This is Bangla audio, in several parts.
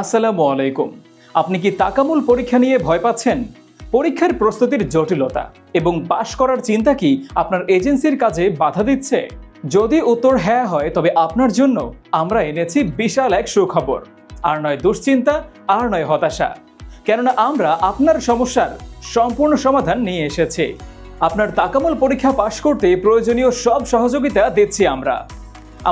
আসসালামু আলাইকুম। আপনি কি তাকামুল পরীক্ষা নিয়ে ভয় পাচ্ছেন? পরীক্ষার প্রস্তুতির জটিলতা এবং পাশ করার চিন্তা কি আপনার এজেন্সির কাজে বাধা দিচ্ছে? যদি উত্তর হ্যাঁ হয়, তবে আপনার জন্য আমরা এনেছি বিশাল এক সুখবর। আর নয় দুশ্চিন্তা, আর নয় হতাশা, কেননা আমরা আপনার সমস্যার সম্পূর্ণ সমাধান নিয়ে এসেছি। আপনার তাকামুল পরীক্ষা পাশ করতে প্রয়োজনীয় সব সহযোগিতা দিচ্ছি আমরা।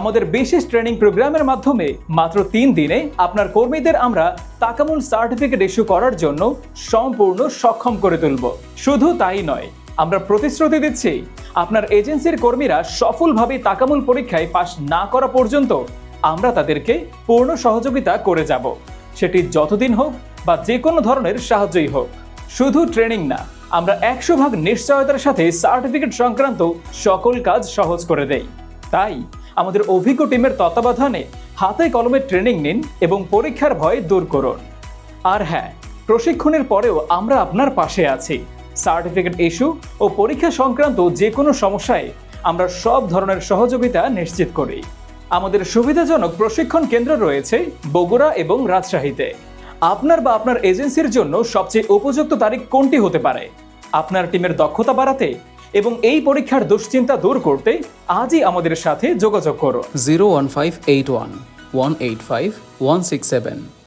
আমাদের বিশেষ ট্রেনিং প্রোগ্রামের মাধ্যমে মাত্র 3 দিনে আপনার কর্মীদের আমরা তাকামুল সার্টিফিকেট ইস্যু করার জন্য সম্পূর্ণ সক্ষম করে তুলব। শুধু তাই নয়, আমরা প্রতিশ্রুতি দিচ্ছি আপনার এজেন্সির কর্মীরা সফলভাবে তাকামুল পরীক্ষায় পাশ না করা পর্যন্ত আমরা তাদেরকে পূর্ণ সহযোগিতা করে যাব, সেটি যতদিন হোক বা যে কোনো ধরনের সাহায্যই হোক। শুধু ট্রেনিং না, আমরা 100% নিশ্চয়তার সাথে সার্টিফিকেট সংক্রান্ত সকল কাজ সহজ করে দেই। তাই আমাদের অভিজ্ঞ টিমের তত্ত্বাবধানে হাতে কলমে ট্রেনিং নিন এবং পরীক্ষার ভয় দূর করুন। আর হ্যাঁ, প্রশিক্ষণের পরেও আমরা আপনার পাশে আছি। সার্টিফিকেট ইস্যু ও পরীক্ষা সংক্রান্ত যে কোনো সমস্যায় আমরা সব ধরনের সহযোগিতা নিশ্চিত করি। আমাদের সুবিধাজনক প্রশিক্ষণ কেন্দ্র রয়েছে বগুড়া এবং রাজশাহীতে। আপনার বা আপনার এজেন্সির জন্য সবচেয়ে উপযুক্ত তারিখ কোনটি হতে পারে? আপনার টিমের দক্ষতা বাড়াতে এবং এই পরীক্ষার দুশ্চিন্তা দূর করতে আজই আমাদের সাথে যোগাযোগ করুন। 01581 185 167